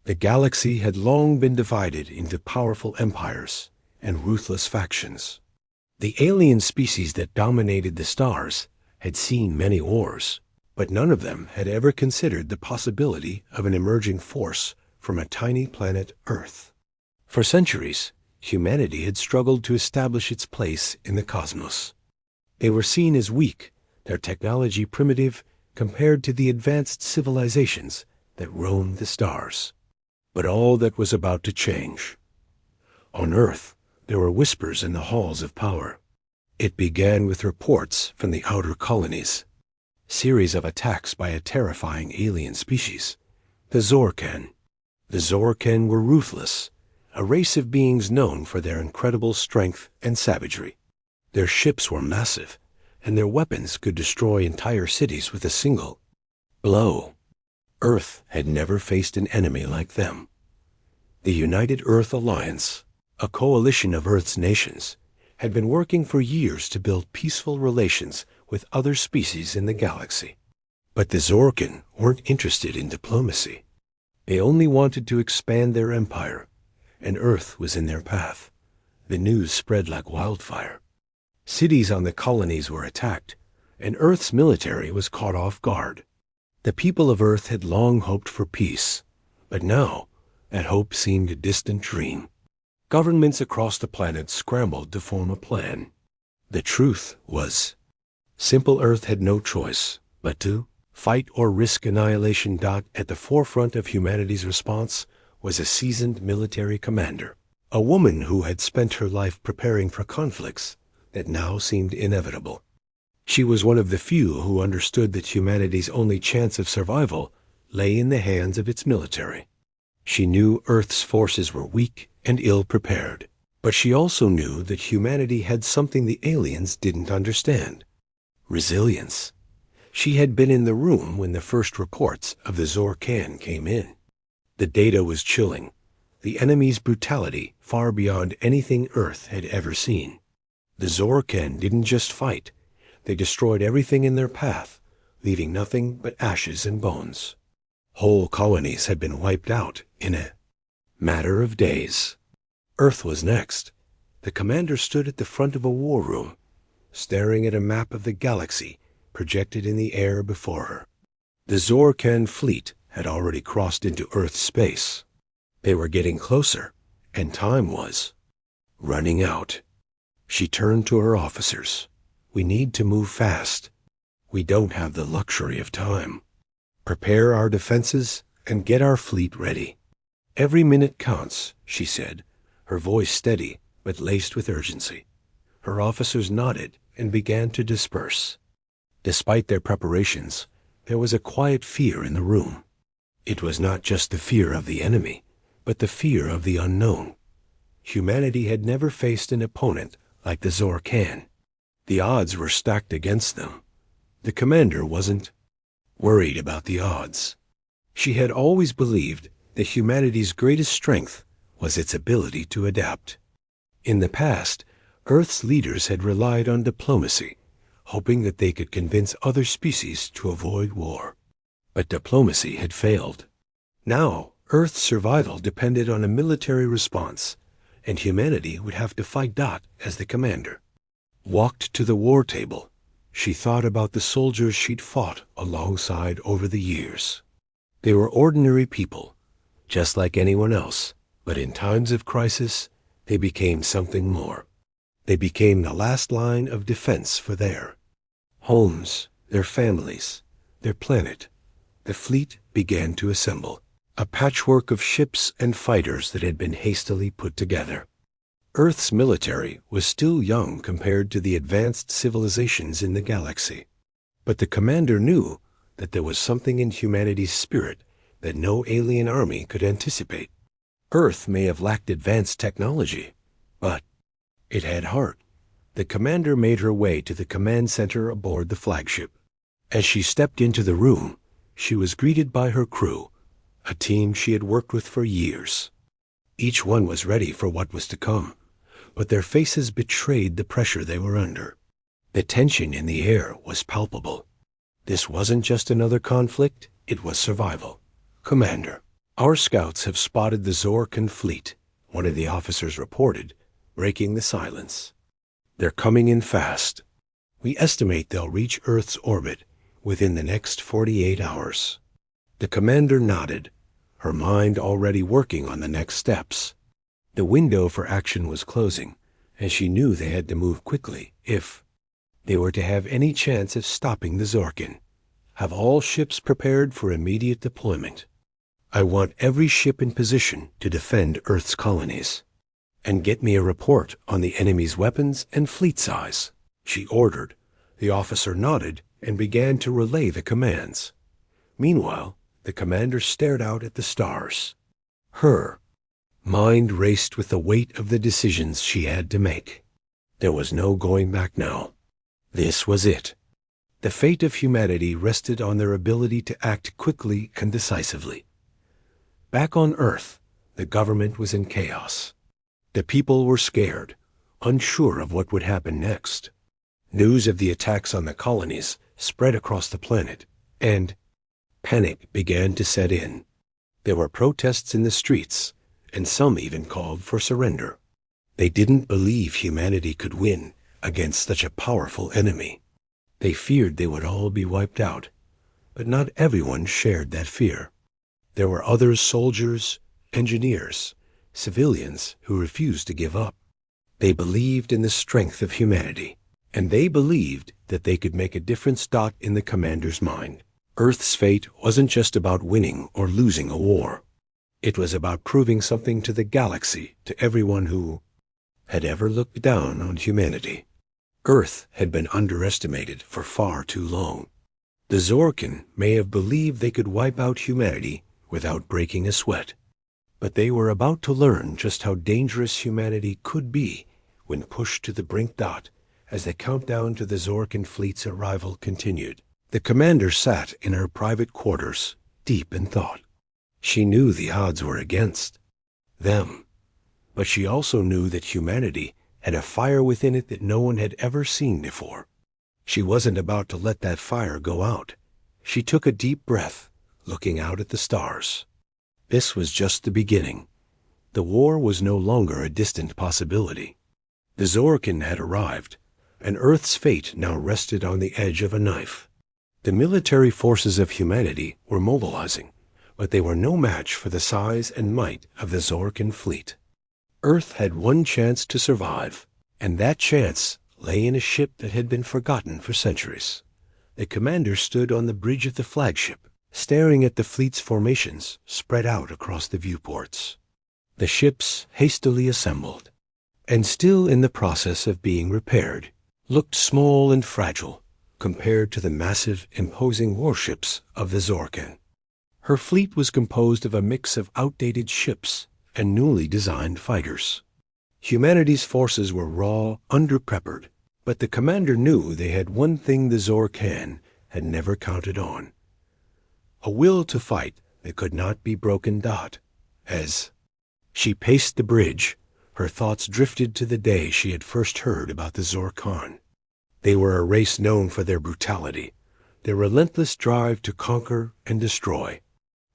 The galaxy had long been divided into powerful empires and ruthless factions. The alien species that dominated the stars had seen many wars, but none of them had ever considered the possibility of an emerging force from a tiny planet Earth. For centuries, humanity had struggled to establish its place in the cosmos. They were seen as weak, their technology primitive compared to the advanced civilizations that roamed the stars. But all that was about to change. On Earth, there were whispers in the halls of power. It began with reports from the outer colonies. Series of attacks by a terrifying alien species, the Zorkan. The Zorkan were ruthless, a race of beings known for their incredible strength and savagery. Their ships were massive, and their weapons could destroy entire cities with a single blow. Earth had never faced an enemy like them. The United Earth Alliance, a coalition of Earth's nations, had been working for years to build peaceful relations with other species in the galaxy. But the Zorkan weren't interested in diplomacy. They only wanted to expand their empire, and Earth was in their path. The news spread like wildfire. Cities on the colonies were attacked, and Earth's military was caught off guard. The people of Earth had long hoped for peace, but now that hope seemed a distant dream. Governments across the planet scrambled to form a plan. The truth was, simple Earth had no choice but to fight or risk annihilation. At the forefront of humanity's response was a seasoned military commander, a woman who had spent her life preparing for conflicts that now seemed inevitable. She was one of the few who understood that humanity's only chance of survival lay in the hands of its military. She knew Earth's forces were weak and ill-prepared, but she also knew that humanity had something the aliens didn't understand: resilience. She had been in the room when the first reports of the Zorkan came in. The data was chilling, the enemy's brutality far beyond anything Earth had ever seen. The Zorkan didn't just fight. They destroyed everything in their path, leaving nothing but ashes and bones. Whole colonies had been wiped out in a matter of days. Earth was next. The commander stood at the front of a war room, staring at a map of the galaxy projected in the air before her. The Zorkan fleet had already crossed into Earth's space. They were getting closer, and time was running out. She turned to her officers. "We need to move fast. We don't have the luxury of time. Prepare our defenses and get our fleet ready. Every minute counts," she said, her voice steady but laced with urgency. Her officers nodded and began to disperse. Despite their preparations, there was a quiet fear in the room. It was not just the fear of the enemy, but the fear of the unknown. Humanity had never faced an opponent like the Zorkan. The odds were stacked against them. The commander wasn't worried about the odds. She had always believed that humanity's greatest strength was its ability to adapt. In the past, Earth's leaders had relied on diplomacy, hoping that they could convince other species to avoid war. But diplomacy had failed. Now, Earth's survival depended on a military response, and humanity would have to fight Dot as the commander. Walked to the war table, she thought about the soldiers she'd fought alongside over the years. They were ordinary people, just like anyone else, but in times of crisis, they became something more. They became the last line of defense for their homes, their families, their planet. The fleet began to assemble, a patchwork of ships and fighters that had been hastily put together. Earth's military was still young compared to the advanced civilizations in the galaxy, but the commander knew that there was something in humanity's spirit that no alien army could anticipate. Earth may have lacked advanced technology, but it had heart. The commander made her way to the command center aboard the flagship. As she stepped into the room, she was greeted by her crew, a team she had worked with for years. Each one was ready for what was to come, but their faces betrayed the pressure they were under. The tension in the air was palpable. This wasn't just another conflict, it was survival. "Commander," "Our scouts have spotted the Zorkan fleet," one of the officers reported, breaking the silence. "They're coming in fast. We estimate they'll reach Earth's orbit within the next 48 hours. The commander nodded, her mind already working on the next steps. The window for action was closing, and she knew they had to move quickly if they were to have any chance of stopping the Zorkan. Have all ships prepared for immediate deployment. I want every ship in position to defend Earth's colonies. And get me a report on the enemy's weapons and fleet size," she ordered. The officer nodded and began to relay the commands. Meanwhile, the commander stared out at the stars. Her mind raced with the weight of the decisions she had to make. There was no going back now. This was it. The fate of humanity rested on their ability to act quickly and decisively. Back on Earth, the government was in chaos. The people were scared, unsure of what would happen next. News of the attacks on the colonies spread across the planet, and panic began to set in. There were protests in the streets, and some even called for surrender. They didn't believe humanity could win against such a powerful enemy. They feared they would all be wiped out, but not everyone shared that fear. There were other soldiers, engineers, civilians who refused to give up. They believed in the strength of humanity, and they believed that they could make a difference. In the commander's mind, Earth's fate wasn't just about winning or losing a war. It was about proving something to the galaxy, to everyone who had ever looked down on humanity. Earth had been underestimated for far too long. The Zorkan may have believed they could wipe out humanity without breaking a sweat, but they were about to learn just how dangerous humanity could be when pushed to the brink. As the countdown to the Zorkan fleet's arrival continued, the commander sat in her private quarters, deep in thought. She knew the odds were against them, but she also knew that humanity had a fire within it that no one had ever seen before. She wasn't about to let that fire go out. She took a deep breath, looking out at the stars. This was just the beginning. The war was no longer a distant possibility. The Zorkan had arrived, and Earth's fate now rested on the edge of a knife. The military forces of humanity were mobilizing, but they were no match for the size and might of the Zorkan fleet. Earth had one chance to survive, and that chance lay in a ship that had been forgotten for centuries. The commander stood on the bridge of the flagship, staring at the fleet's formations spread out across the viewports. The ships, hastily assembled, and still in the process of being repaired, looked small and fragile compared to the massive, imposing warships of the Zorkan. Her fleet was composed of a mix of outdated ships and newly designed fighters. Humanity's forces were raw, underprepared, but the commander knew they had one thing the Zorkan had never counted on: a will to fight that could not be broken. As she paced the bridge, her thoughts drifted to the day she had first heard about the Zorkan. They were a race known for their brutality, their relentless drive to conquer and destroy.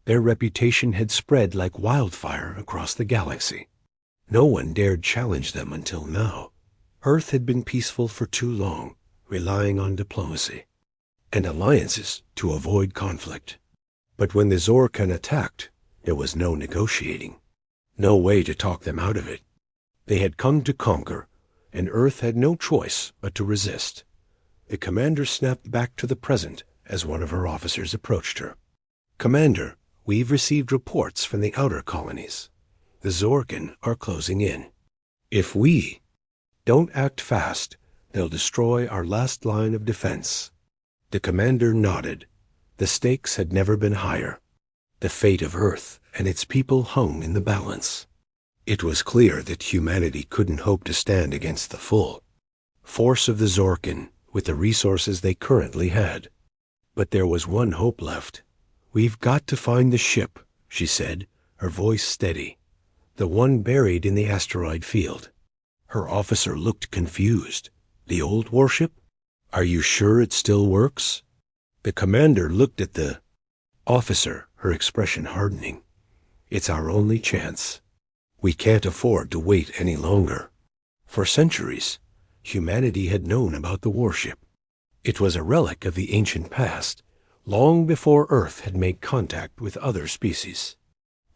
Their reputation had spread like wildfire across the galaxy. No one dared challenge them until now. Earth had been peaceful for too long, relying on diplomacy and alliances to avoid conflict. But when the Zorkan attacked, there was no negotiating, no way to talk them out of it. They had come to conquer, and Earth had no choice but to resist. The commander snapped back to the present as one of her officers approached her. "Commander, we've received reports from the outer colonies. The Zorkan are closing in. If we don't act fast, they'll destroy our last line of defense." The commander nodded. The stakes had never been higher. The fate of Earth and its people hung in the balance. It was clear that humanity couldn't hope to stand against the full force of the Zorkan with the resources they currently had. But there was one hope left. "We've got to find the ship," she said, her voice steady. "The one buried in the asteroid field." Her officer looked confused. "The old warship? Are you sure it still works?" The commander looked at the officer, her expression hardening. It's our only chance. We can't afford to wait any longer." For centuries, humanity had known about the warship. It was a relic of the ancient past, long before Earth had made contact with other species.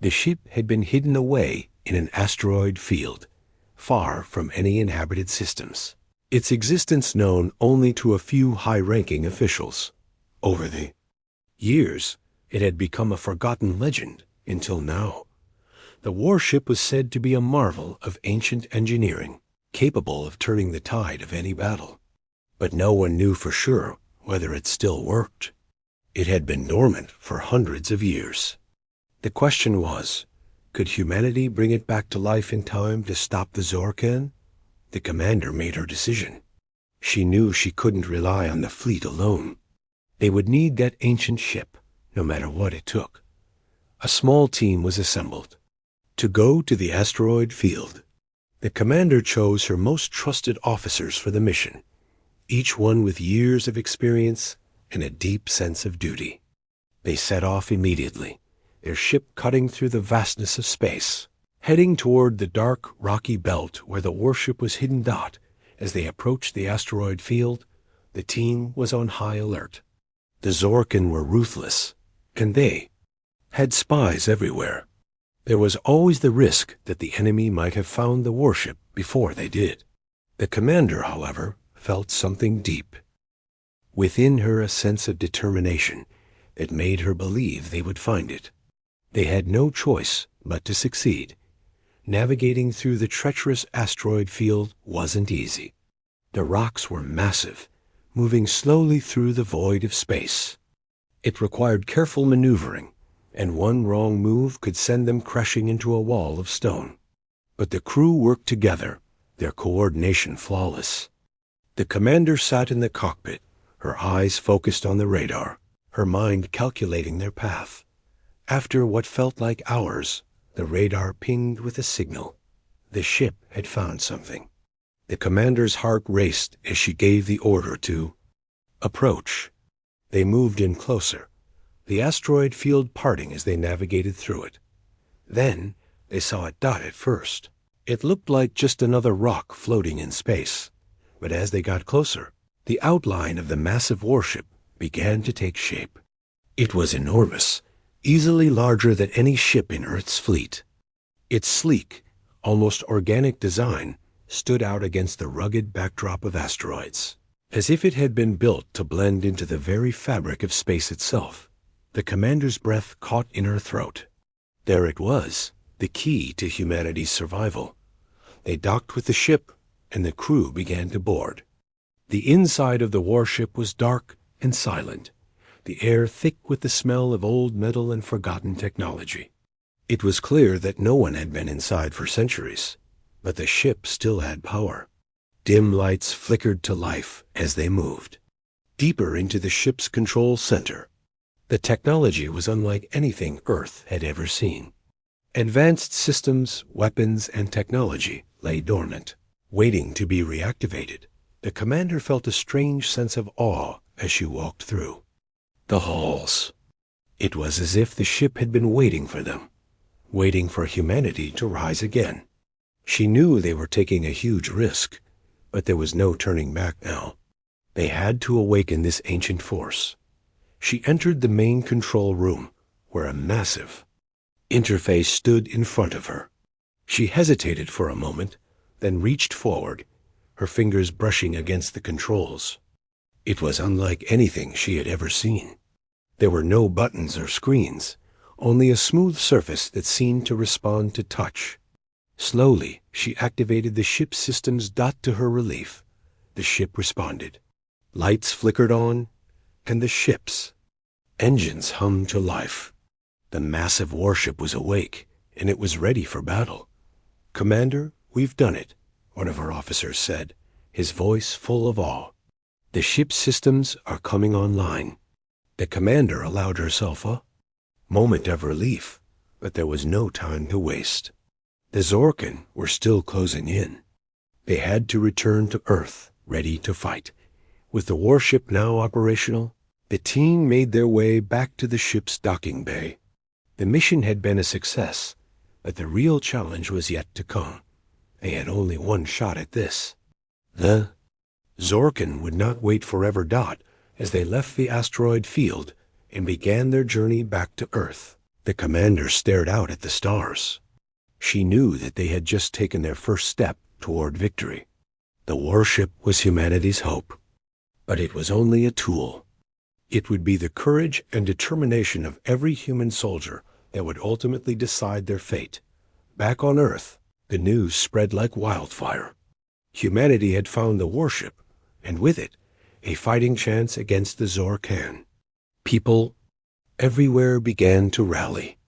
The ship had been hidden away in an asteroid field, far from any inhabited systems, its existence known only to a few high-ranking officials. Over the years, it had become a forgotten legend until now. The warship was said to be a marvel of ancient engineering, capable of turning the tide of any battle. But no one knew for sure whether it still worked. It had been dormant for hundreds of years. The question was, could humanity bring it back to life in time to stop the Zorkan? The commander made her decision. She knew she couldn't rely on the fleet alone. They would need that ancient ship, no matter what it took. A small team was assembled to go to the asteroid field. The commander chose her most trusted officers for the mission, each one with years of experience and a deep sense of duty. They set off immediately, their ship cutting through the vastness of space, heading toward the dark, rocky belt where the warship was hidden. As they approached the asteroid field, the team was on high alert. The Zorkan were ruthless, and they had spies everywhere. There was always the risk that the enemy might have found the warship before they did. The commander, however, felt something deep within her, a sense of determination that made her believe they would find it. They had no choice but to succeed. Navigating through the treacherous asteroid field wasn't easy. The rocks were massive, moving slowly through the void of space. It required careful maneuvering, and one wrong move could send them crashing into a wall of stone. But the crew worked together, their coordination flawless. The commander sat in the cockpit, her eyes focused on the radar, her mind calculating their path. After what felt like hours, the radar pinged with a signal. The ship had found something. The commander's heart raced as she gave the order to approach. They moved in closer, the asteroid field parting as they navigated through it. Then they saw it dot at first. It looked like just another rock floating in space. But as they got closer, the outline of the massive warship began to take shape. It was enormous, easily larger than any ship in Earth's fleet. Its sleek, almost organic design stood out against the rugged backdrop of asteroids, as if it had been built to blend into the very fabric of space itself. The commander's breath caught in her throat. There it was, the key to humanity's survival. They docked with the ship, and the crew began to board. The inside of the warship was dark and silent, the air thick with the smell of old metal and forgotten technology. It was clear that no one had been inside for centuries, but the ship still had power. Dim lights flickered to life as they moved. Deeper into the ship's control center, the technology was unlike anything Earth had ever seen. Advanced systems, weapons, and technology lay dormant, waiting to be reactivated. The commander felt a strange sense of awe as she walked through the halls. It was as if the ship had been waiting for them, waiting for humanity to rise again. She knew they were taking a huge risk, but there was no turning back now. They had to awaken this ancient force. She entered the main control room, where a massive interface stood in front of her. She hesitated for a moment, then reached forward, her fingers brushing against the controls. It was unlike anything she had ever seen. There were no buttons or screens, only a smooth surface that seemed to respond to touch. Slowly, she activated the ship's systems. To her relief, the ship responded. Lights flickered on, and the ship's engines hummed to life. The massive warship was awake, and it was ready for battle. "Commander, we've done it," one of her officers said, his voice full of awe. "The ship's systems are coming online." The commander allowed herself a moment of relief, but there was no time to waste. The Zorkan were still closing in. They had to return to Earth, ready to fight. With the warship now operational, the team made their way back to the ship's docking bay. The mission had been a success, but the real challenge was yet to come. They had only one shot at this. The Zorkin would not wait forever. As they left the asteroid field and began their journey back to Earth, the commander stared out at the stars. She knew that they had just taken their first step toward victory. The warship was humanity's hope, but it was only a tool. It would be the courage and determination of every human soldier that would ultimately decide their fate. Back on Earth, the news spread like wildfire. Humanity had found the warship, and with it, a fighting chance against the Zorkan. People everywhere began to rally.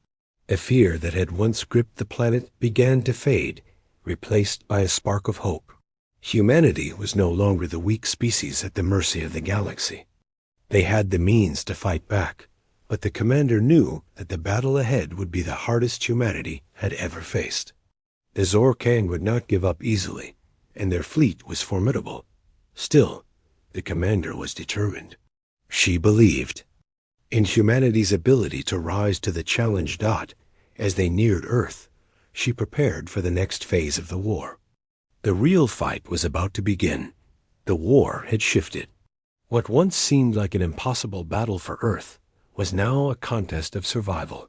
A fear that had once gripped the planet began to fade, replaced by a spark of hope. Humanity was no longer the weak species at the mercy of the galaxy. They had the means to fight back, but the commander knew that the battle ahead would be the hardest humanity had ever faced. The Zorkan would not give up easily, and their fleet was formidable. Still, the commander was determined. She believed in humanity's ability to rise to the challenge. As they neared Earth, she prepared for the next phase of the war. The real fight was about to begin. The war had shifted. What once seemed like an impossible battle for Earth was now a contest of survival.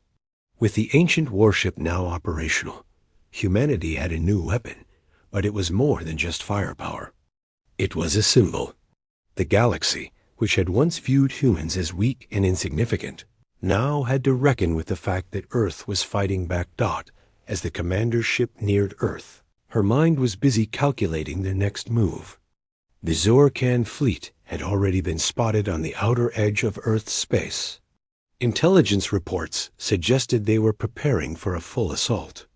With the ancient warship now operational, humanity had a new weapon, but it was more than just firepower. It was a symbol. The galaxy, which had once viewed humans as weak and insignificant, now had to reckon with the fact that Earth was fighting back. As the commander's ship neared Earth, her mind was busy calculating their next move. The Zorkan fleet had already been spotted on the outer edge of Earth's space. Intelligence reports suggested they were preparing for a full assault.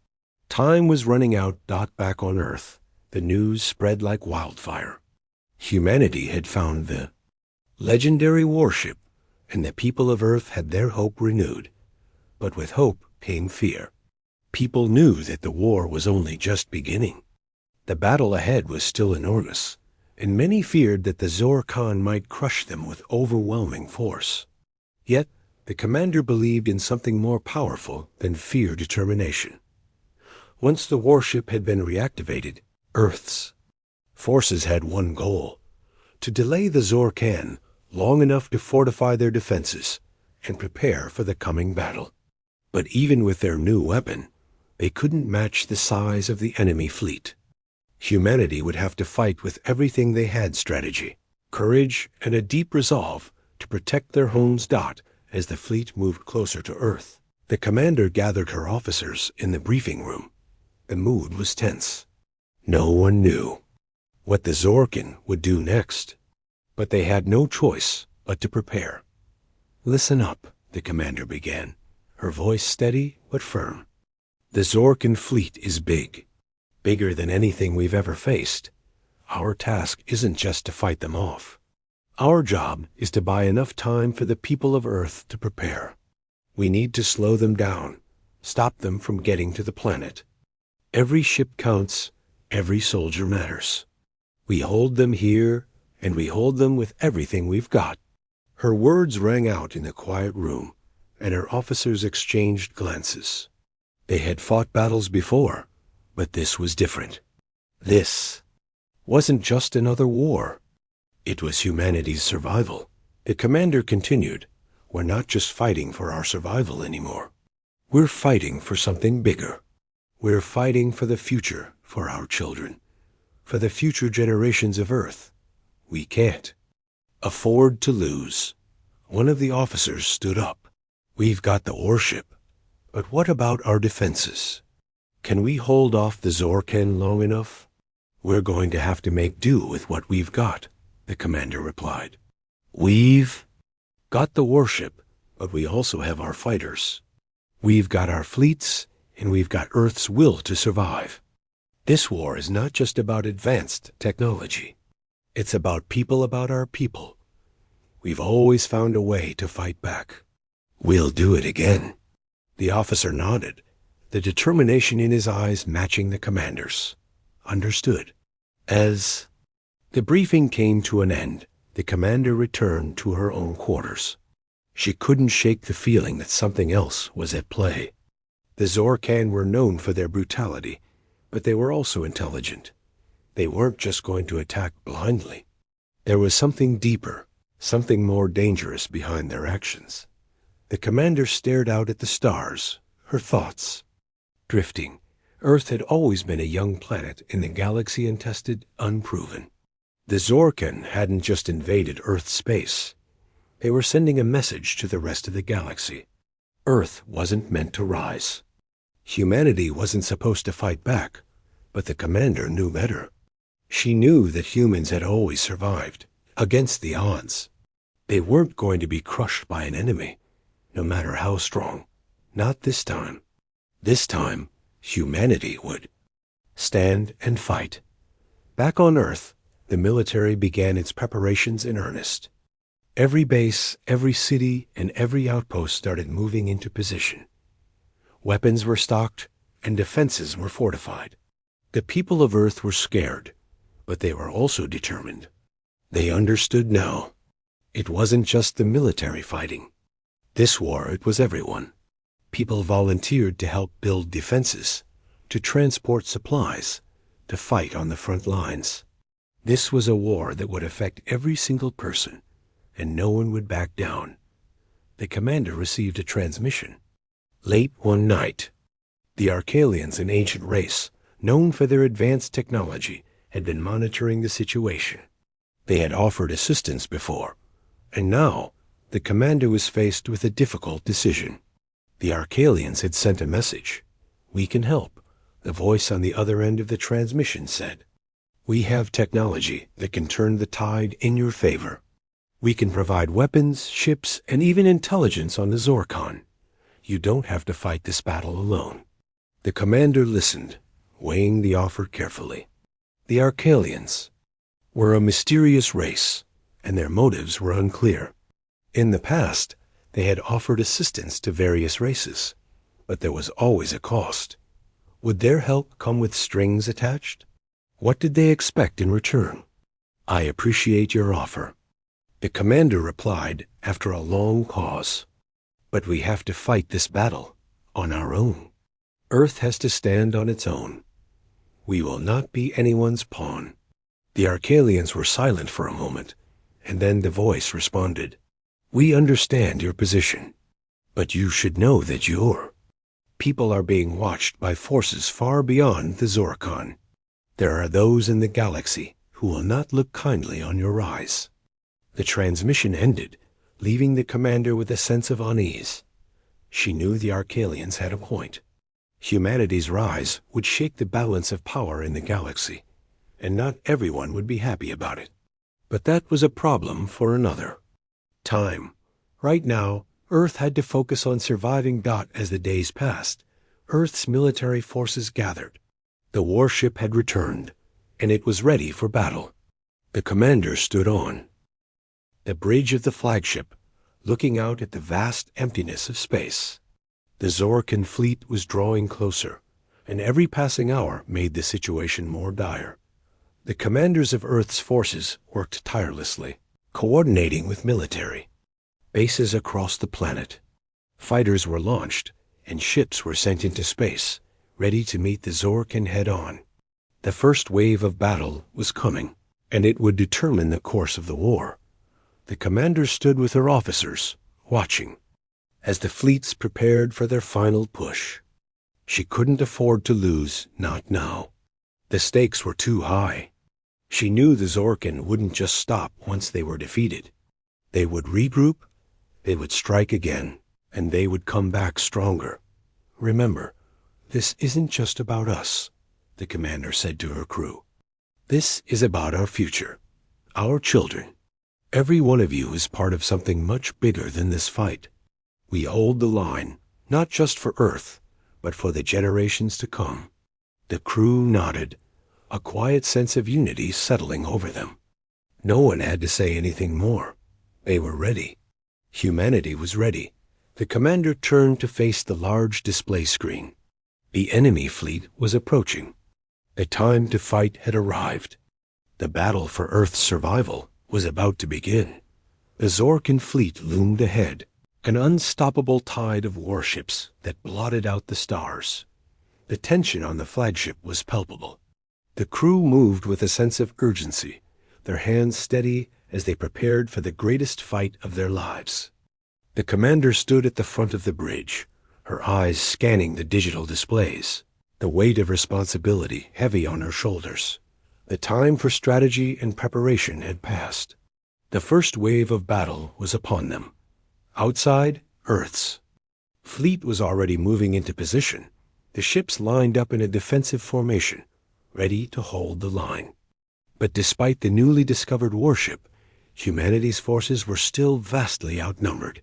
Time was running out. Back on Earth, the news spread like wildfire. Humanity had found the legendary warship, and the people of Earth had their hope renewed. But with hope came fear. People knew that the war was only just beginning. The battle ahead was still enormous, and many feared that the Zorkan might crush them with overwhelming force. Yet, the commander believed in something more powerful than fear determination. Once the warship had been reactivated, Earth's forces had one goal: to delay the Zorkan long enough to fortify their defenses and prepare for the coming battle. But even with their new weapon, they couldn't match the size of the enemy fleet. Humanity would have to fight with everything they had: strategy, courage, and a deep resolve to protect their homes. As the fleet moved closer to Earth, the commander gathered her officers in the briefing room. The mood was tense. No one knew what the Zorkan would do next, but they had no choice but to prepare. "Listen up," the commander began, her voice steady but firm. "The Zorkan fleet is big, bigger than anything we've ever faced. Our task isn't just to fight them off. Our job is to buy enough time for the people of Earth to prepare. We need to slow them down, stop them from getting to the planet. Every ship counts, every soldier matters. We hold them here, and we hold them with everything we've got." Her words rang out in the quiet room, and her officers exchanged glances. They had fought battles before, but this was different. This wasn't just another war. It was humanity's survival. The commander continued, "We're not just fighting for our survival anymore. We're fighting for something bigger. We're fighting for the future, for our children, for the future generations of Earth. We can't afford to lose." One of the officers stood up. "We've got the warship, but what about our defenses? Can we hold off the Zorkan long enough?" "We're going to have to make do with what we've got," the commander replied. "We've got the warship, but we also have our fighters. We've got our fleets, and we've got Earth's will to survive. This war is not just about advanced technology. It's about people, about our people. We've always found a way to fight back. We'll do it again." The officer nodded, the determination in his eyes matching the commander's. "Understood." As the briefing came to an end, the commander returned to her own quarters. She couldn't shake the feeling that something else was at play. The Zorkan were known for their brutality, but they were also intelligent. They weren't just going to attack blindly. There was something deeper, something more dangerous behind their actions. The commander stared out at the stars, her thoughts. Drifting, Earth had always been a young planet in the galaxy untested, unproven. The Zorkan hadn't just invaded Earth's space. They were sending a message to the rest of the galaxy. Earth wasn't meant to rise. Humanity wasn't supposed to fight back, but the commander knew better. She knew that humans had always survived, against the odds. They weren't going to be crushed by an enemy, no matter how strong. Not this time. This time, humanity would. Stand and fight. Back on Earth, the military began its preparations in earnest. Every base, every city, and every outpost started moving into position. Weapons were stocked, and defenses were fortified. The people of Earth were scared, but they were also determined. They understood now. It wasn't just the military fighting. This war, it was everyone. People volunteered to help build defenses, to transport supplies, to fight on the front lines. This was a war that would affect every single person, and no one would back down. The commander received a transmission. Late one night, the Archalians, an ancient race, known for their advanced technology, had been monitoring the situation. They had offered assistance before, and now the commander was faced with a difficult decision. The Archalians had sent a message. "We can help," the voice on the other end of the transmission said. "We have technology that can turn the tide in your favor. We can provide weapons, ships, and even intelligence on the Zorkan. You don't have to fight this battle alone." The commander listened, weighing the offer carefully. The Archalians were a mysterious race, and their motives were unclear. In the past, they had offered assistance to various races, but there was always a cost. Would their help come with strings attached? What did they expect in return? "I appreciate your offer," the commander replied after a long pause. "But we have to fight this battle on our own. Earth has to stand on its own. We will not be anyone's pawn." The Archalians were silent for a moment, and then the voice responded. "We understand your position, but you should know that your people are being watched by forces far beyond the Zorkan. There are those in the galaxy who will not look kindly on your rise." The transmission ended, leaving the commander with a sense of unease. She knew the Archalians had a point. Humanity's rise would shake the balance of power in the galaxy, and not everyone would be happy about it. But that was a problem for another time. Right now, Earth had to focus on surviving. As the days passed, Earth's military forces gathered. The warship had returned, and it was ready for battle. The commander stood on the bridge of the flagship, looking out at the vast emptiness of space. The Zorkan fleet was drawing closer, and every passing hour made the situation more dire. The commanders of Earth's forces worked tirelessly, coordinating with military bases across the planet. Fighters were launched, and ships were sent into space, ready to meet the Zorkan head-on. The first wave of battle was coming, and it would determine the course of the war. The commander stood with her officers, watching, as the fleets prepared for their final push. She couldn't afford to lose, not now. The stakes were too high. She knew the Zorkan wouldn't just stop once they were defeated. They would regroup, they would strike again, and they would come back stronger. "Remember, this isn't just about us," the commander said to her crew. "This is about our future, our children. Every one of you is part of something much bigger than this fight. We hold the line, not just for Earth, but for the generations to come." The crew nodded, a quiet sense of unity settling over them. No one had to say anything more. They were ready. Humanity was ready. The commander turned to face the large display screen. The enemy fleet was approaching. The time to fight had arrived. The battle for Earth's survival was about to begin. The Zorkan fleet loomed ahead, an unstoppable tide of warships that blotted out the stars. The tension on the flagship was palpable. The crew moved with a sense of urgency, their hands steady as they prepared for the greatest fight of their lives. The commander stood at the front of the bridge, her eyes scanning the digital displays, the weight of responsibility heavy on her shoulders. The time for strategy and preparation had passed. The first wave of battle was upon them. Outside, Earth's fleet was already moving into position, the ships lined up in a defensive formation, ready to hold the line. But despite the newly discovered warship, humanity's forces were still vastly outnumbered.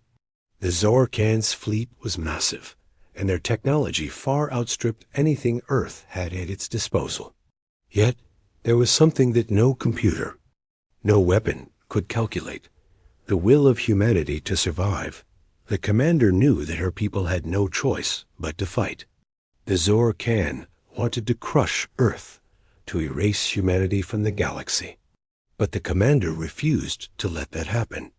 The Zorkan's fleet was massive, and their technology far outstripped anything Earth had at its disposal. Yet, there was something that no computer, no weapon could calculate: the will of humanity to survive. The commander knew that her people had no choice but to fight. The Zorkan wanted to crush Earth, to erase humanity from the galaxy. But the commander refused to let that happen.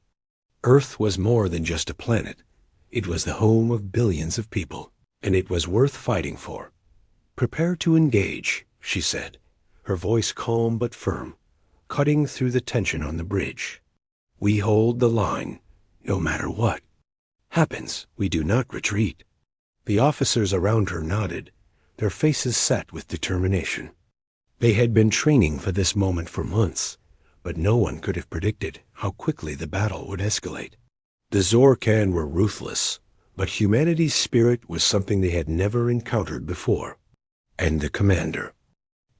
Earth was more than just a planet. It was the home of billions of people, and it was worth fighting for. "Prepare to engage," she said, her voice calm but firm, cutting through the tension on the bridge. "We hold the line, no matter what happens. We do not retreat." The officers around her nodded, their faces set with determination. They had been training for this moment for months, but no one could have predicted how quickly the battle would escalate. The Zorkan were ruthless, but humanity's spirit was something they had never encountered before. And the commander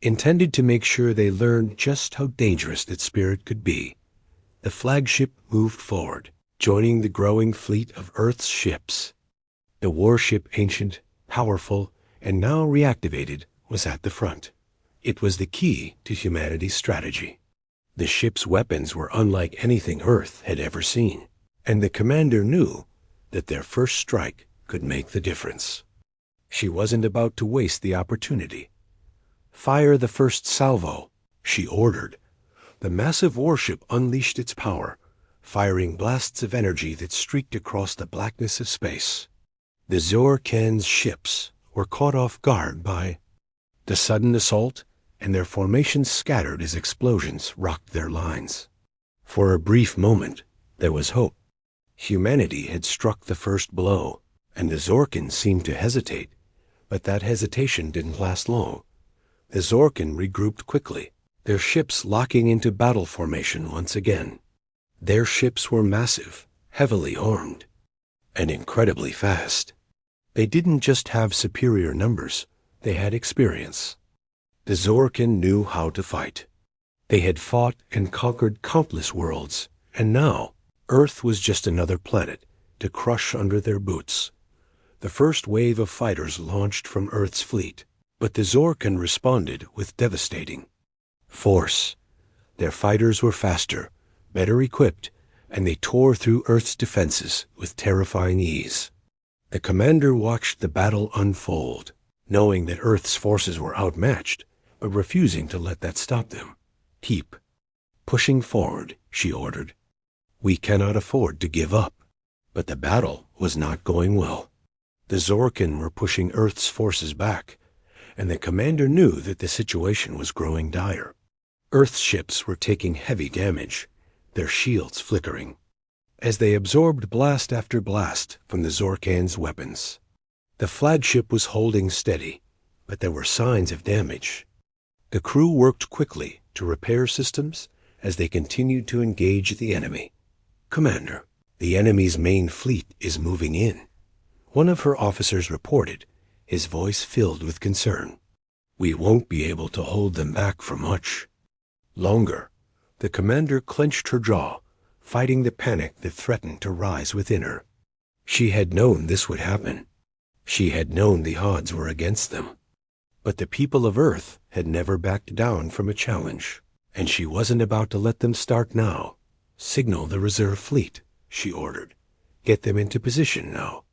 intended to make sure they learned just how dangerous that spirit could be. The flagship moved forward, joining the growing fleet of Earth's ships. The warship, ancient, powerful, and now reactivated, was at the front. It was the key to humanity's strategy. The ship's weapons were unlike anything Earth had ever seen, and the commander knew that their first strike could make the difference. She wasn't about to waste the opportunity. "Fire the first salvo," she ordered. The massive warship unleashed its power, firing blasts of energy that streaked across the blackness of space. The Zorkan's ships were caught off guard by the sudden assault, and their formations scattered as explosions rocked their lines. For a brief moment, there was hope. Humanity had struck the first blow, and the Zorkan seemed to hesitate, but that hesitation didn't last long. The Zorkan regrouped quickly, their ships locking into battle formation once again. Their ships were massive, heavily armed, and incredibly fast. They didn't just have superior numbers, they had experience. The Zorkan knew how to fight. They had fought and conquered countless worlds, and now Earth was just another planet to crush under their boots. The first wave of fighters launched from Earth's fleet, but the Zorkan responded with devastating force. Their fighters were faster, better equipped, and they tore through Earth's defenses with terrifying ease. The commander watched the battle unfold, knowing that Earth's forces were outmatched, but refusing to let that stop them. "Keep pushing forward," she ordered. "We cannot afford to give up." But the battle was not going well. The Zorkan were pushing Earth's forces back, and the commander knew that the situation was growing dire. Earth's ships were taking heavy damage, their shields flickering, as they absorbed blast after blast from the Zorkan's weapons. The flagship was holding steady, but there were signs of damage. The crew worked quickly to repair systems as they continued to engage the enemy. "Commander, the enemy's main fleet is moving in," one of her officers reported, his voice filled with concern. "We won't be able to hold them back for much longer." The commander clenched her jaw, fighting the panic that threatened to rise within her. She had known this would happen. She had known the odds were against them. But the people of Earth had never backed down from a challenge, and she wasn't about to let them start now. "Signal the reserve fleet," she ordered. "Get them into position now."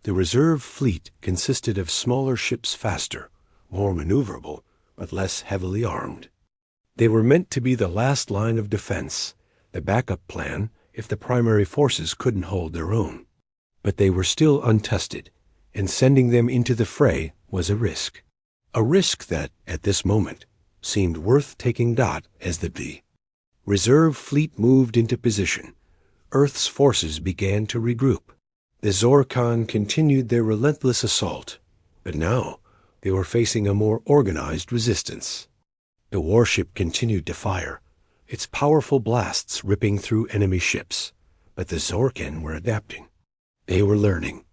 The reserve fleet consisted of smaller ships, faster, more maneuverable, but less heavily armed. They were meant to be the last line of defense, the backup plan if the primary forces couldn't hold their own. But they were still untested, and sending them into the fray was a risk. A risk that, at this moment, seemed worth taking. As the reserve fleet moved into position, Earth's forces began to regroup. The Zorkan continued their relentless assault, but now they were facing a more organized resistance. The warship continued to fire, its powerful blasts ripping through enemy ships, but the Zorkan were adapting. They were learning,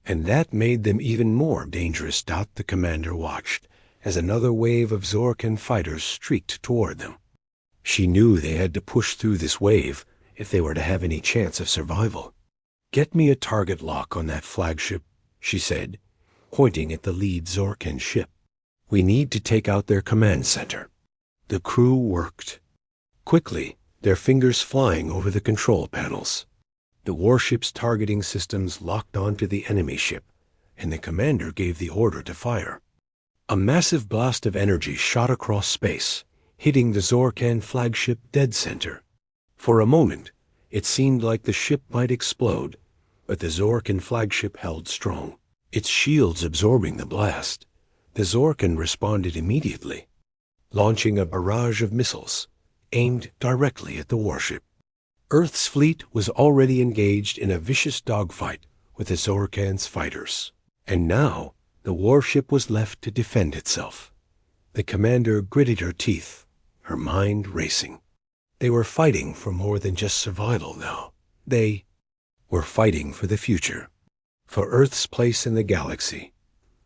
and that made them even more dangerous. The commander watched as another wave of Zorkan fighters streaked toward them. She knew they had to push through this wave if they were to have any chance of survival. "Get me a target lock on that flagship," she said, pointing at the lead Zorkan ship. "We need to take out their command center." The crew worked quickly, their fingers flying over the control panels. The warship's targeting systems locked onto the enemy ship, and the commander gave the order to fire. A massive blast of energy shot across space, hitting the Zorkan flagship dead center. For a moment, it seemed like the ship might explode, but the Zorkan flagship held strong, its shields absorbing the blast. The Zorkan responded immediately, launching a barrage of missiles aimed directly at the warship. Earth's fleet was already engaged in a vicious dogfight with the Zorkan's fighters, and now the warship was left to defend itself. The commander gritted her teeth, her mind racing. They were fighting for more than just survival now. They were fighting for the future, for Earth's place in the galaxy.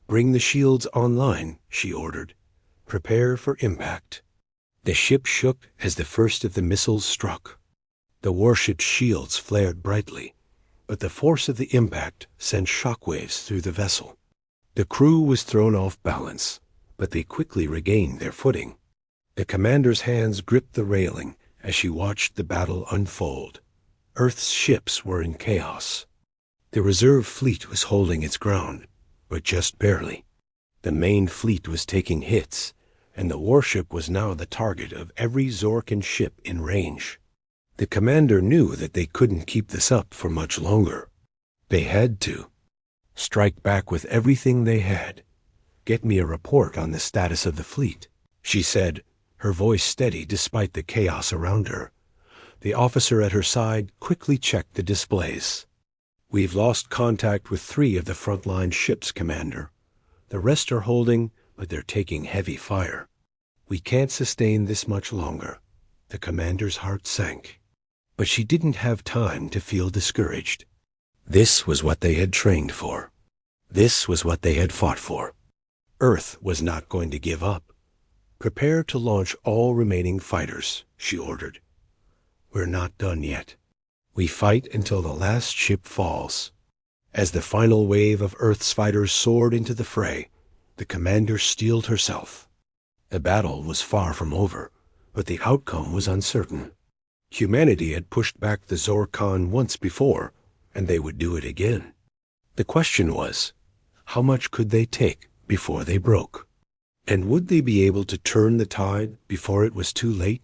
"Bring the shields online," she ordered. "Prepare for impact." The ship shook as the first of the missiles struck. The warship's shields flared brightly, but the force of the impact sent shockwaves through the vessel. The crew was thrown off balance, but they quickly regained their footing. The commander's hands gripped the railing as she watched the battle unfold. Earth's ships were in chaos. The reserve fleet was holding its ground, but just barely. The main fleet was taking hits, and the warship was now the target of every Zorkan ship in range. The commander knew that they couldn't keep this up for much longer. They had to strike back with everything they had. "Get me a report on the status of the fleet," she said, her voice steady despite the chaos around her. The officer at her side quickly checked the displays. "We've lost contact with 3 of the frontline ships, Commander. The rest are holding, but they're taking heavy fire. We can't sustain this much longer." The commander's heart sank. But she didn't have time to feel discouraged. This was what they had trained for. This was what they had fought for. Earth was not going to give up. "Prepare to launch all remaining fighters," she ordered. "We're not done yet. We fight until the last ship falls." As the final wave of Earth's fighters soared into the fray, the commander steeled herself. The battle was far from over, but the outcome was uncertain. Humanity had pushed back the Zorkan once before, and they would do it again. The question was, how much could they take before they broke? And would they be able to turn the tide before it was too late?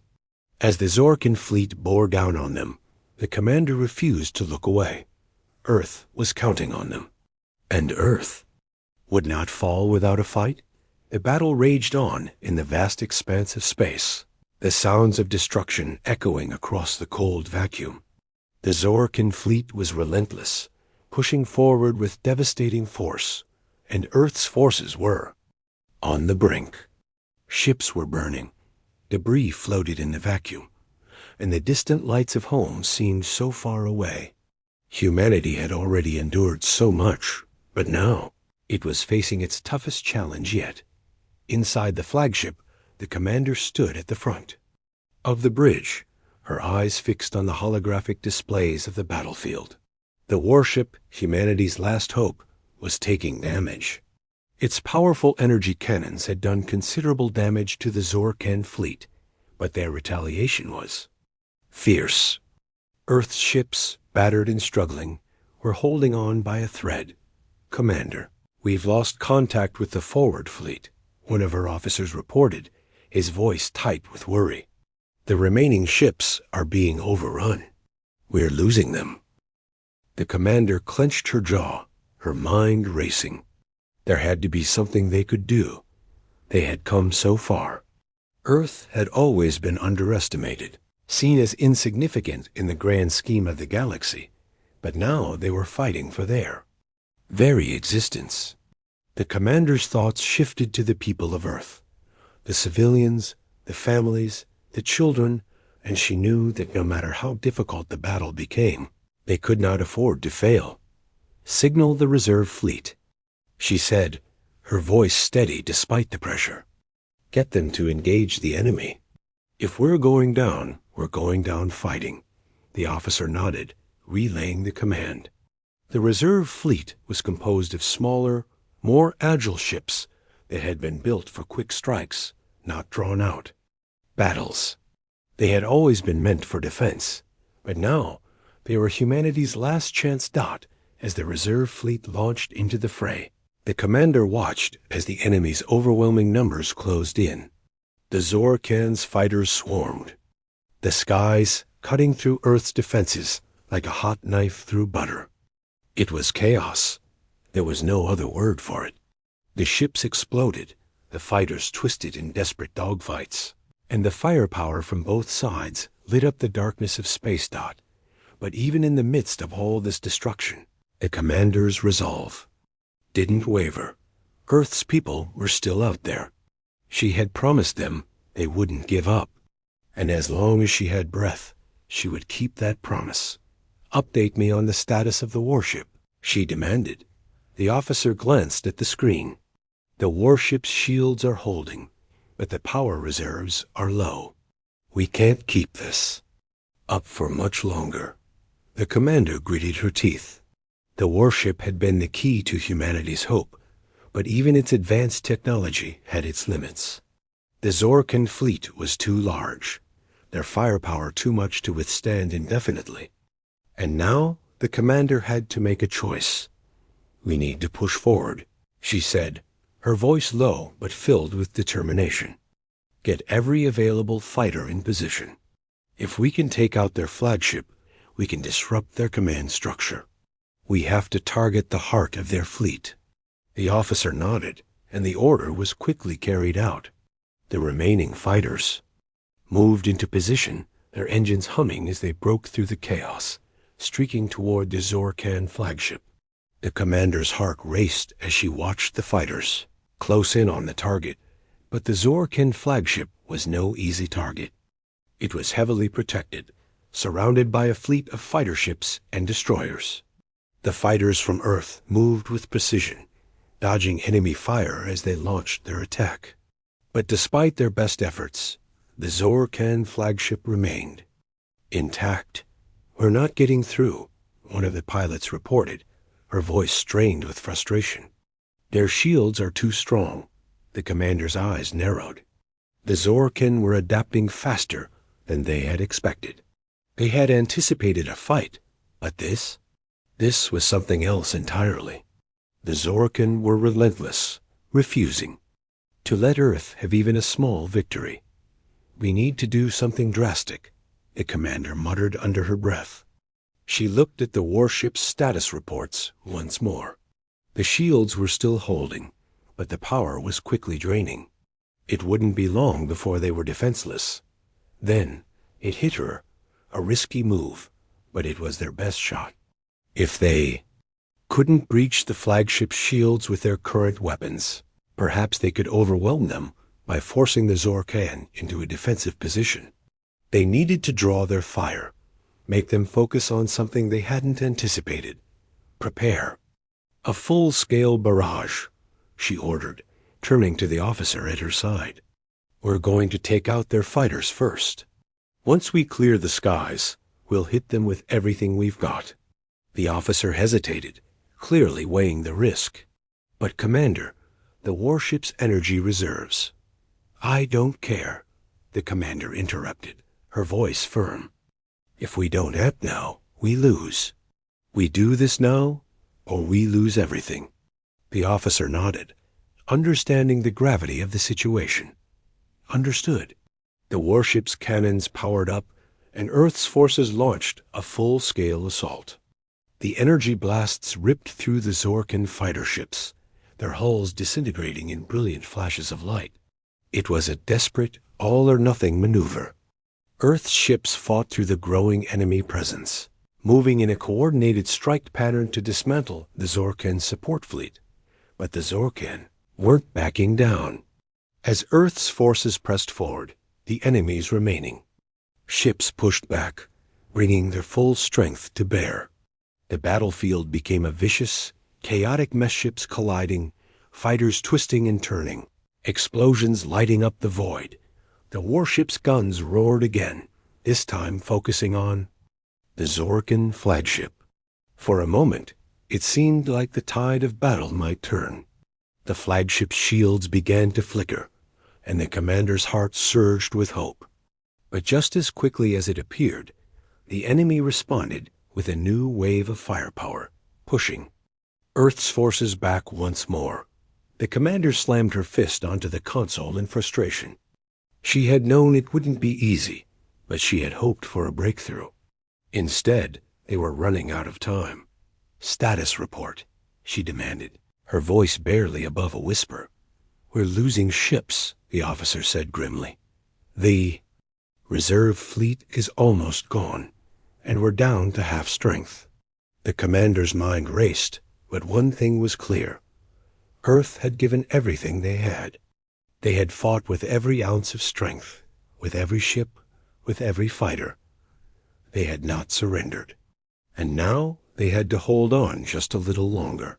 As the Zorkan fleet bore down on them, the commander refused to look away. Earth was counting on them. And Earth would not fall without a fight. The battle raged on in the vast expanse of space, the sounds of destruction echoing across the cold vacuum. The Zorkan fleet was relentless, pushing forward with devastating force, and Earth's forces were on the brink. Ships were burning, debris floated in the vacuum, and the distant lights of home seemed so far away. Humanity had already endured so much, but now it was facing its toughest challenge yet. Inside the flagship, the commander stood at the front of the bridge, her eyes fixed on the holographic displays of the battlefield. The warship, humanity's last hope, was taking damage. Its powerful energy cannons had done considerable damage to the Zorkan fleet, but their retaliation was fierce. Earth's ships, battered and struggling, were holding on by a thread. "Commander, we've lost contact with the forward fleet," one of her officers reported, his voice tight with worry. "The remaining ships are being overrun. We're losing them." The commander clenched her jaw, her mind racing. There had to be something they could do. They had come so far. Earth had always been underestimated, seen as insignificant in the grand scheme of the galaxy, but now they were fighting for their very existence. The commander's thoughts shifted to the people of Earth, the civilians, the families, the children, and she knew that no matter how difficult the battle became, they could not afford to fail. "Signal the reserve fleet," she said, her voice steady despite the pressure. "Get them to engage the enemy. If we're going down fighting." The officer nodded, relaying the command. The reserve fleet was composed of smaller, more agile ships that had been built for quick strikes, not drawn-out battles. They had always been meant for defense, but now they were humanity's last chance dot as the reserve fleet launched into the fray. The commander watched as the enemy's overwhelming numbers closed in. The Zorkan's fighters swarmed, the skies cutting through Earth's defenses like a hot knife through butter. It was chaos. There was no other word for it. The ships exploded, the fighters twisted in desperate dogfights, and the firepower from both sides lit up the darkness of Space Dot. But even in the midst of all this destruction, the commander's resolve didn't waver. Earth's people were still out there. She had promised them they wouldn't give up, and as long as she had breath, she would keep that promise. "Update me on the status of the warship," she demanded. The officer glanced at the screen. "The warship's shields are holding, but the power reserves are low. We can't keep this up for much longer." The commander gritted her teeth. The warship had been the key to humanity's hope, but even its advanced technology had its limits. The Zorkan fleet was too large, their firepower too much to withstand indefinitely. And now the commander had to make a choice. "We need to push forward," she said, her voice low but filled with determination. "Get every available fighter in position. If we can take out their flagship, we can disrupt their command structure. We have to target the heart of their fleet." The officer nodded, and the order was quickly carried out. The remaining fighters moved into position, their engines humming as they broke through the chaos, streaking toward the Zorkan flagship. The commander's heart raced as she watched the fighters close in on the target, but the Zorkan flagship was no easy target. It was heavily protected, surrounded by a fleet of fighter ships and destroyers. The fighters from Earth moved with precision, dodging enemy fire as they launched their attack. But despite their best efforts, the Zorkan flagship remained intact. "We're not getting through," one of the pilots reported, her voice strained with frustration. "Their shields are too strong." The commander's eyes narrowed. The Zorkan were adapting faster than they had expected. They had anticipated a fight, but this was something else entirely. The Zorkan were relentless, refusing to let Earth have even a small victory. "We need to do something drastic," the commander muttered under her breath. She looked at the warship's status reports once more. The shields were still holding, but the power was quickly draining. It wouldn't be long before they were defenseless. Then it hit her, a risky move, but it was their best shot. If they couldn't breach the flagship's shields with their current weapons, perhaps they could overwhelm them by forcing the Zorkan into a defensive position. They needed to draw their fire, make them focus on something they hadn't anticipated. Prepare. "A full-scale barrage," she ordered, turning to the officer at her side. "We're going to take out their fighters first. Once we clear the skies, we'll hit them with everything we've got." The officer hesitated, clearly weighing the risk. "But, Commander, the warship's energy reserves." "I don't care," the commander interrupted, her voice firm. "If we don't act now, we lose. We do this now, or we lose everything." The officer nodded, understanding the gravity of the situation. "Understood." The warship's cannons powered up, and Earth's forces launched a full-scale assault. The energy blasts ripped through the Zorkan fighter ships, their hulls disintegrating in brilliant flashes of light. It was a desperate, all-or-nothing maneuver. Earth's ships fought through the growing enemy presence, moving in a coordinated strike pattern to dismantle the Zorkan support fleet. But the Zorkan weren't backing down. As Earth's forces pressed forward, the enemies remaining, ships pushed back, bringing their full strength to bear. The battlefield became a vicious, chaotic mess, ships colliding, fighters twisting and turning, explosions lighting up the void. The warship's guns roared again, this time focusing on the Zorkan flagship. For a moment, it seemed like the tide of battle might turn. The flagship's shields began to flicker, and the commander's heart surged with hope. But just as quickly as it appeared, the enemy responded with a new wave of firepower, pushing Earth's forces back once more. The commander slammed her fist onto the console in frustration. She had known it wouldn't be easy, but she had hoped for a breakthrough. Instead, they were running out of time. "Status report," she demanded, her voice barely above a whisper. "We're losing ships," the officer said grimly. "The reserve fleet is almost gone, and we're down to half strength." The commander's mind raced, but one thing was clear. Earth had given everything they had. They had fought with every ounce of strength, with every ship, with every fighter. They had not surrendered. And now they had to hold on just a little longer.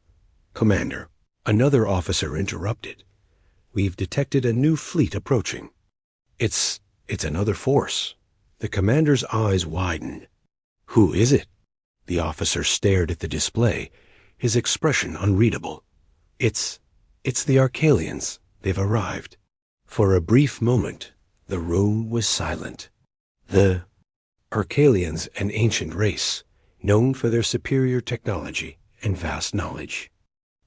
"Commander," another officer interrupted, "we've detected a new fleet approaching." It's another force." The commander's eyes widened. "Who is it?" The officer stared at the display, his expression unreadable. It's the Arcalians. They've arrived." For a brief moment, the room was silent. The Arcalians, an ancient race, known for their superior technology and vast knowledge.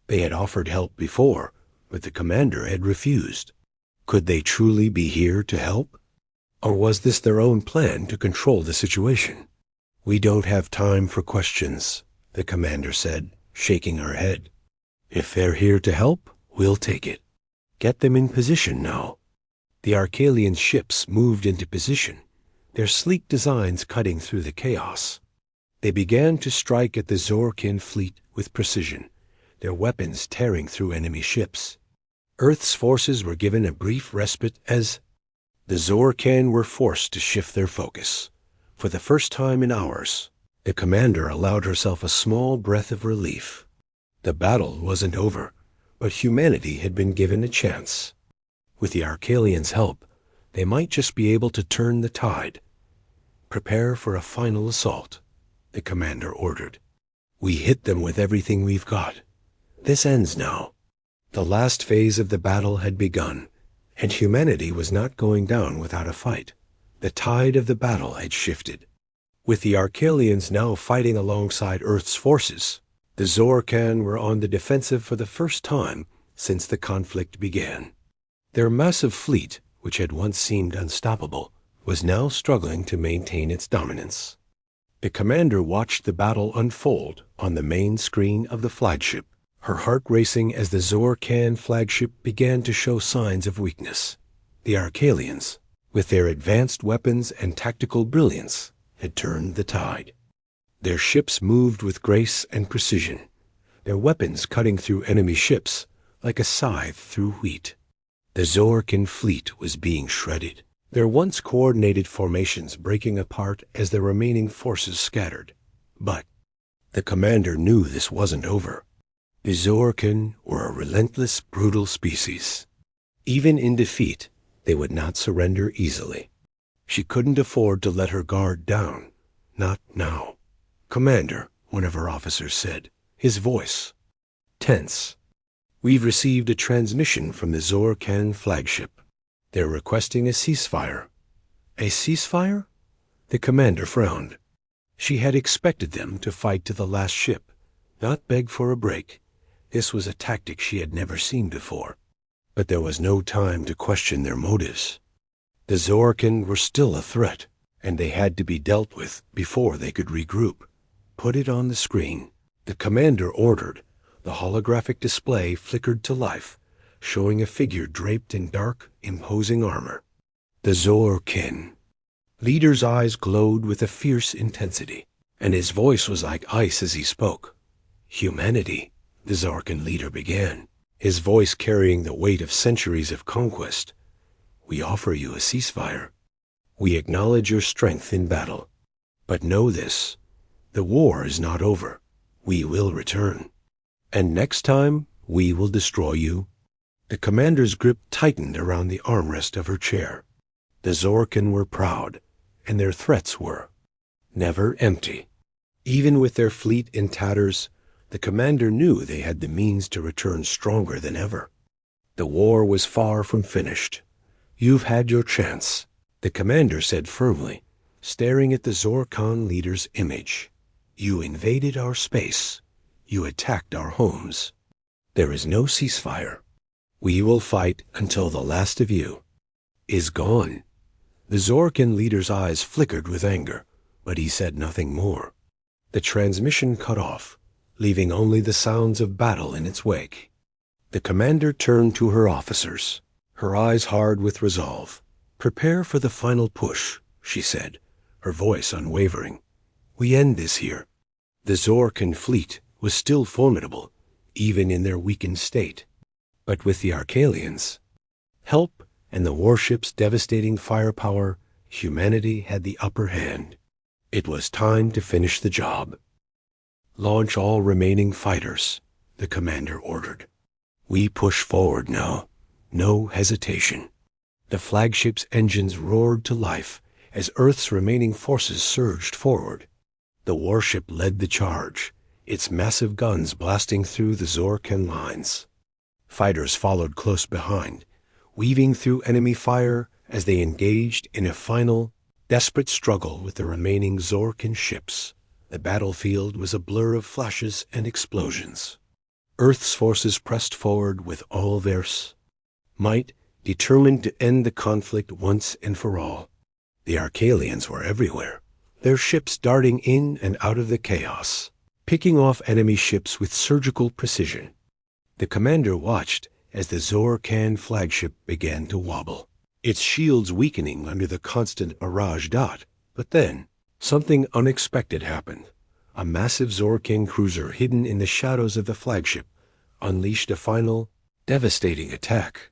They had offered help before, but the commander had refused. Could they truly be here to help? Or was this their own plan to control the situation? "We don't have time for questions," the commander said, shaking her head. "If they're here to help, we'll take it. Get them in position now." The Arcalian ships moved into position, their sleek designs cutting through the chaos. They began to strike at the Zorkan fleet with precision, their weapons tearing through enemy ships. Earth's forces were given a brief respite as the Zorkan were forced to shift their focus. For the first time in hours, the commander allowed herself a small breath of relief. The battle wasn't over, but humanity had been given a chance. With the Arcalians' help, they might just be able to turn the tide. "Prepare for a final assault," the commander ordered. "We hit them with everything we've got. This ends now." The last phase of the battle had begun, and humanity was not going down without a fight. The tide of the battle had shifted. With the Arcalians now fighting alongside Earth's forces, the Zorkan were on the defensive for the first time since the conflict began. Their massive fleet, which had once seemed unstoppable, was now struggling to maintain its dominance. The commander watched the battle unfold on the main screen of the flagship, her heart racing as the Zorkan flagship began to show signs of weakness. The Arcalians, with their advanced weapons and tactical brilliance, had turned the tide. Their ships moved with grace and precision, their weapons cutting through enemy ships like a scythe through wheat. The Zorkan fleet was being shredded, their once coordinated formations breaking apart as the remaining forces scattered. But the commander knew this wasn't over. The Zorkan were a relentless, brutal species. Even in defeat, they would not surrender easily. She couldn't afford to let her guard down. Not now. "Commander," one of her officers said, his voice tense. "We've received a transmission from the Zorkan flagship. They're requesting a ceasefire." "A ceasefire?" The commander frowned. She had expected them to fight to the last ship, not beg for a break. This was a tactic she had never seen before. But there was no time to question their motives. The Zorkan were still a threat, and they had to be dealt with before they could regroup. Put it on the screen, the commander ordered. The holographic display flickered to life, showing a figure draped in dark, imposing armor. The Zorkin. Leader's eyes glowed with a fierce intensity, and his voice was like ice as he spoke. Humanity, the Zorkin leader began, his voice carrying the weight of centuries of conquest. We offer you a ceasefire. We acknowledge your strength in battle. But know this, the war is not over. We will return. And next time, we will destroy you. The commander's grip tightened around the armrest of her chair. The Zorkin were proud, and their threats were never empty. Even with their fleet in tatters, the commander knew they had the means to return stronger than ever. The war was far from finished. You've had your chance, the commander said firmly, staring at the Zorkan leader's image. You invaded our space. You attacked our homes. There is no ceasefire. We will fight until the last of you is gone. The Zorkin leader's eyes flickered with anger, but he said nothing more. The transmission cut off, leaving only the sounds of battle in its wake. The commander turned to her officers, her eyes hard with resolve. Prepare for the final push, she said, her voice unwavering. We end this here. The Zorkin fleet was still formidable, even in their weakened state. But with the Arcalians' help and the warship's devastating firepower, humanity had the upper hand. It was time to finish the job. Launch all remaining fighters, the commander ordered. We push forward now. No hesitation. The flagship's engines roared to life as Earth's remaining forces surged forward. The warship led the charge, its massive guns blasting through the Zorkin lines. Fighters followed close behind, weaving through enemy fire as they engaged in a final, desperate struggle with the remaining Zorkin ships. The battlefield was a blur of flashes and explosions. Earth's forces pressed forward with all their might, determined to end the conflict once and for all. The Arcalians were everywhere, their ships darting in and out of the chaos, picking off enemy ships with surgical precision. The commander watched as the Zorkan flagship began to wobble, its shields weakening under the constant barrage dot. But then, something unexpected happened. A massive Zorkin cruiser hidden in the shadows of the flagship unleashed a final, devastating attack.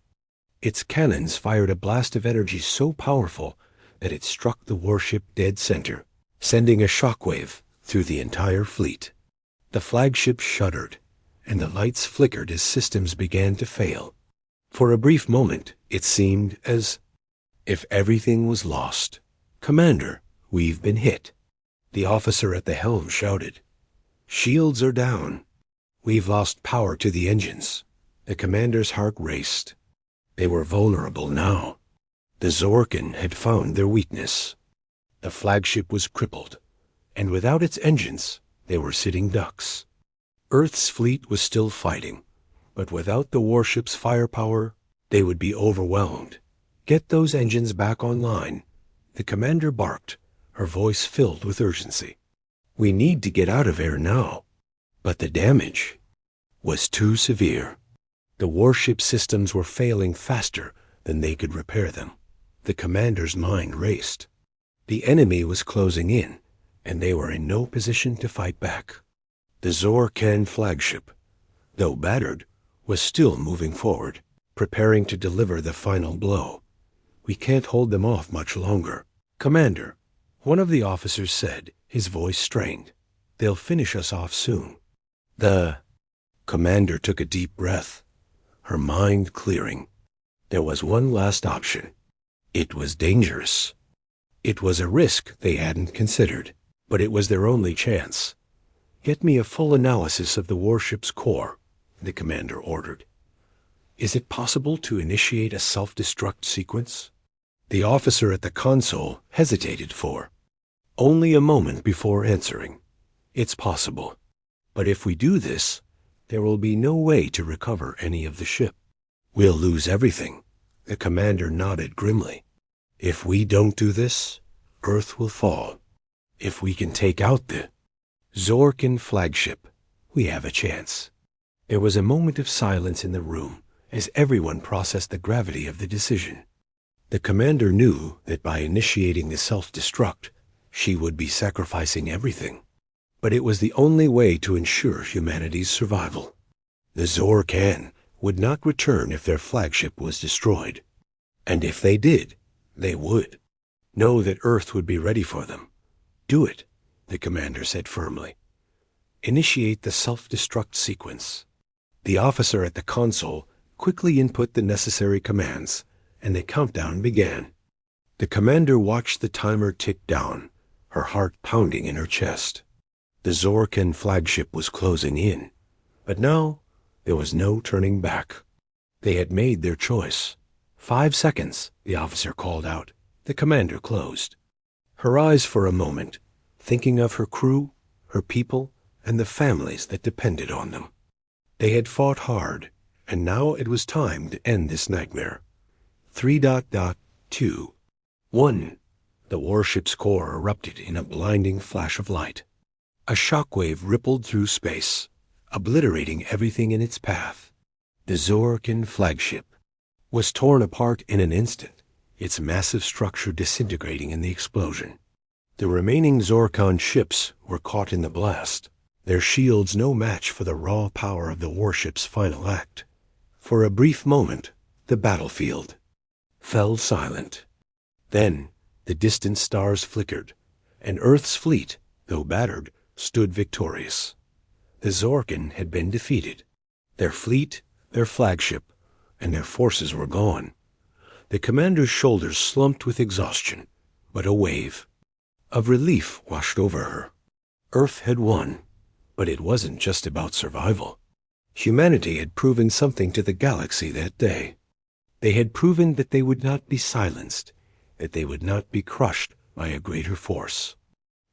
Its cannons fired a blast of energy so powerful that it struck the warship dead center, sending a shockwave through the entire fleet. The flagship shuddered, and the lights flickered as systems began to fail. For a brief moment, it seemed as if everything was lost. Commander, we've been hit. The officer at the helm shouted. Shields are down. We've lost power to the engines. The commander's heart raced. They were vulnerable now. The Zorkin had found their weakness. The flagship was crippled, and without its engines, they were sitting ducks. Earth's fleet was still fighting, but without the warship's firepower, they would be overwhelmed. Get those engines back online, the commander barked, her voice filled with urgency. We need to get out of here now. But the damage was too severe. The warship systems were failing faster than they could repair them. The commander's mind raced. The enemy was closing in, and they were in no position to fight back. The Zorkan flagship, though battered, was still moving forward, preparing to deliver the final blow. We can't hold them off much longer. Commander, one of the officers said, his voice strained. They'll finish us off soon. The commander took a deep breath, her mind clearing. There was one last option. It was dangerous. It was a risk they hadn't considered, but it was their only chance. Get me a full analysis of the warship's core, the commander ordered. Is it possible to initiate a self-destruct sequence? The officer at the console hesitated for only a moment before answering. It's possible. But if we do this, there will be no way to recover any of the ship. We'll lose everything. The commander nodded grimly. If we don't do this, Earth will fall. If we can take out the Zorkin flagship, we have a chance. There was a moment of silence in the room as everyone processed the gravity of the decision. The commander knew that by initiating the self-destruct, she would be sacrificing everything. But it was the only way to ensure humanity's survival. The Zorkan would not return if their flagship was destroyed. And if they did, they would. Know that Earth would be ready for them. Do it, the commander said firmly. Initiate the self-destruct sequence. The officer at the console quickly input the necessary commands, and the countdown began. The commander watched the timer tick down, her heart pounding in her chest. The Zorkan flagship was closing in, but now there was no turning back. They had made their choice. 5 seconds, the officer called out. The commander closed. Her eyes for a moment, thinking of her crew, her people, and the families that depended on them. They had fought hard, and now it was time to end this nightmare. 3.2. 1. The warship's core erupted in a blinding flash of light. A shockwave rippled through space, obliterating everything in its path. The Zorkin flagship was torn apart in an instant, its massive structure disintegrating in the explosion. The remaining Zorkan ships were caught in the blast, their shields no match for the raw power of the warship's final act. For a brief moment, the battlefield fell silent. Then the distant stars flickered, and Earth's fleet, though battered, stood victorious. The Zorkin had been defeated. Their fleet, their flagship, and their forces were gone. The commander's shoulders slumped with exhaustion, but a wave of relief washed over her. Earth had won, but it wasn't just about survival. Humanity had proven something to the galaxy that day. They had proven that they would not be silenced, that they would not be crushed by a greater force.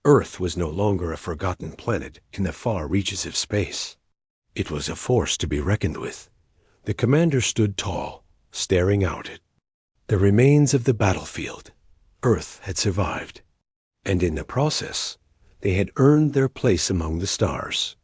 Earth was no longer a forgotten planet in the far reaches of space. It was a force to be reckoned with. The commander stood tall, staring out at the remains of the battlefield. Earth had survived, and in the process, they had earned their place among the stars.